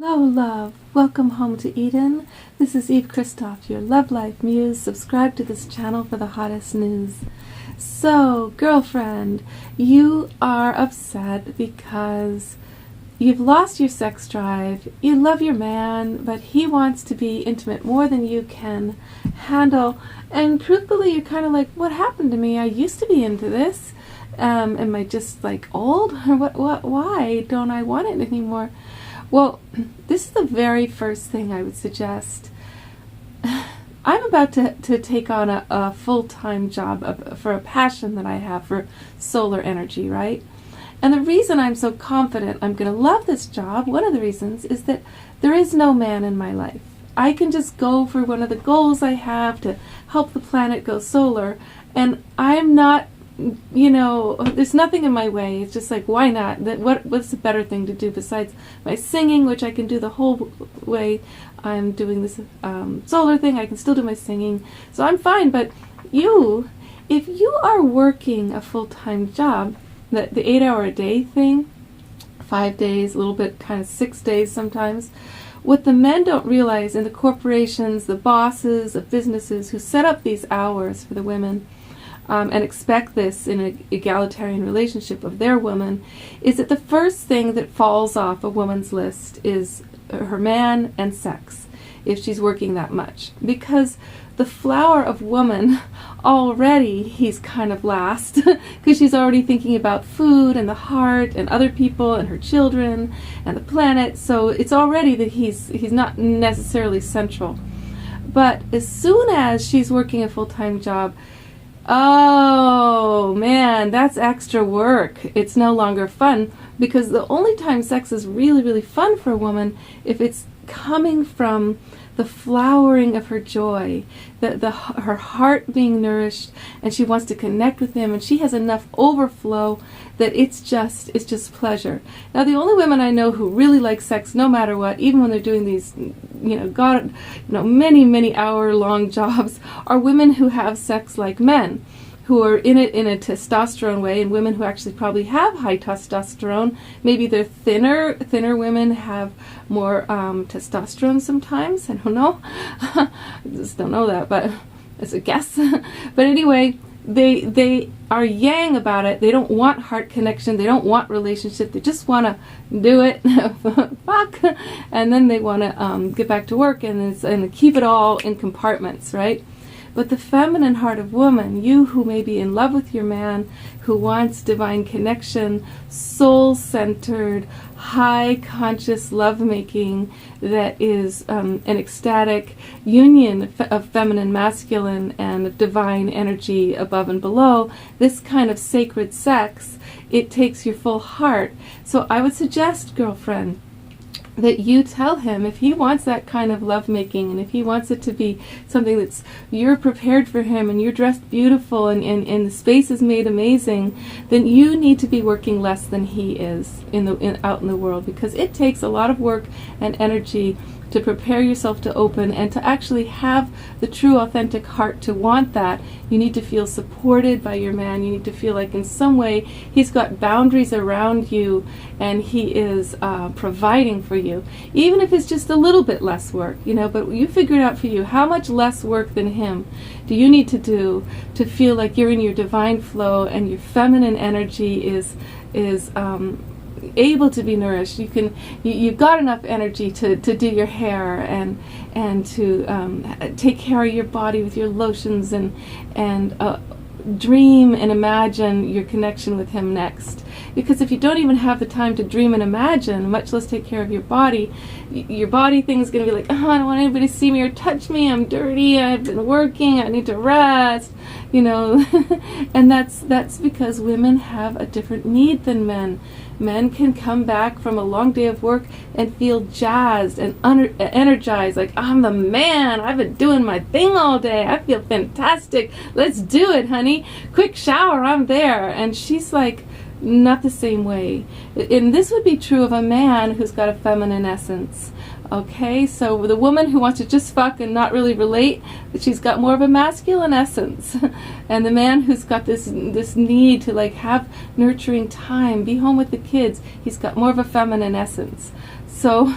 Hello, love. Welcome home to Eden. This is Eve Christoph, your Love Life Muse. Subscribe to this channel for the hottest news. So, girlfriend, you are upset because you've lost your sex drive. You love your man, but he wants to be intimate more than you can handle. And truthfully, you're kind of like, what happened to me? I used to be into this. Am I just like old? Or what? Why don't I want it anymore? Well, this is the very first thing I would suggest. I'm about to take on a full-time job for a passion that I have for solar energy, right? And the reason I'm so confident I'm going to love this job, one of the reasons, is that there is no man in my life. I can just go for one of the goals I have to help the planet go solar, and I'm not, there's nothing in my way. It's just like, why not? What's a better thing to do besides my singing, which I can do the whole way I'm doing this solar thing. I can still do my singing, so I'm fine. But if you are working a full-time job, the 8-hour-a-day thing, 5 days, a little bit kind of 6 days sometimes, what the men don't realize in the corporations, the bosses of businesses who set up these hours for the women, and expect this in an egalitarian relationship of their woman, is that the first thing that falls off a woman's list is her man and sex, if she's working that much. Because the flower of woman, already he's kind of last, because she's already thinking about food and the heart and other people and her children and the planet, so it's already that he's not necessarily central. But as soon as she's working a full-time job, oh man, that's extra work. It's no longer fun, because the only time sex is really, really fun for a woman if it's coming from the flowering of her joy, her heart being nourished, and she wants to connect with him, and she has enough overflow that it's just pleasure. Now, the only women I know who really like sex, no matter what, even when they're doing these, many hour-long jobs, are women who have sex like men, who are in it in a testosterone way, and women who actually probably have high testosterone. Maybe they're thinner women have more testosterone sometimes. I don't know. I just don't know that, but it's a guess. But anyway, they are yang about it. They don't want heart connection. They don't want relationship. They just want to do it, fuck, and then they want to get back to work and keep it all in compartments, right? But the feminine heart of woman, you who may be in love with your man, who wants divine connection, soul-centered, high-conscious lovemaking that is an ecstatic union of feminine, masculine, and divine energy above and below, this kind of sacred sex, it takes your full heart. So I would suggest, girlfriend, that you tell him, if he wants that kind of lovemaking, and if he wants it to be something that's, you're prepared for him, and you're dressed beautiful, and the space is made amazing, then you need to be working less than he is out in the world, because it takes a lot of work and energy to prepare yourself to open and to actually have the true authentic heart to want that. You need to feel supported by your man. You need to feel like in some way he's got boundaries around you and he is providing for you, even if it's just a little bit less work, but you figure it out for you. How much less work than him do you need to do to feel like you're in your divine flow and your feminine energy is able to be nourished? You've got enough energy to do your hair and to take care of your body with your lotions and dream and imagine your connection with him next. Because if you don't even have the time to dream and imagine, much less take care of your body thing is going to be like, oh, I don't want anybody to see me or touch me, I'm dirty, I've been working, I need to rest, and that's because women have a different need than men. Men can come back from a long day of work and feel jazzed and energized, like, I'm the man, I've been doing my thing all day, I feel fantastic, let's do it, honey, quick shower, I'm there. And she's like, not the same way. And this would be true of a man who's got a feminine essence. Okay, so the woman who wants to just fuck and not really relate, she's got more of a masculine essence. And the man who's got this need to like have nurturing time, be home with the kids, he's got more of a feminine essence. So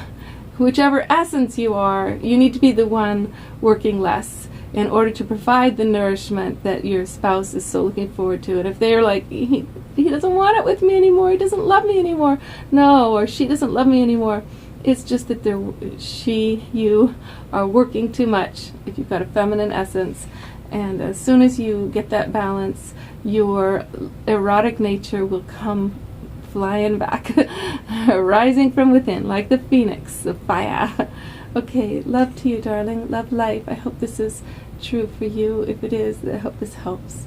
whichever essence you are, you need to be the one working less in order to provide the nourishment that your spouse is so looking forward to. And if they're like, he doesn't want it with me anymore, he doesn't love me anymore, no, or she doesn't love me anymore, it's just that you are working too much if you've got a feminine essence. And as soon as you get that balance, your erotic nature will come flying back, rising from within like the phoenix of fire. Okay, love to you, darling. Love life. I hope this is true for you. If it is, I hope this helps.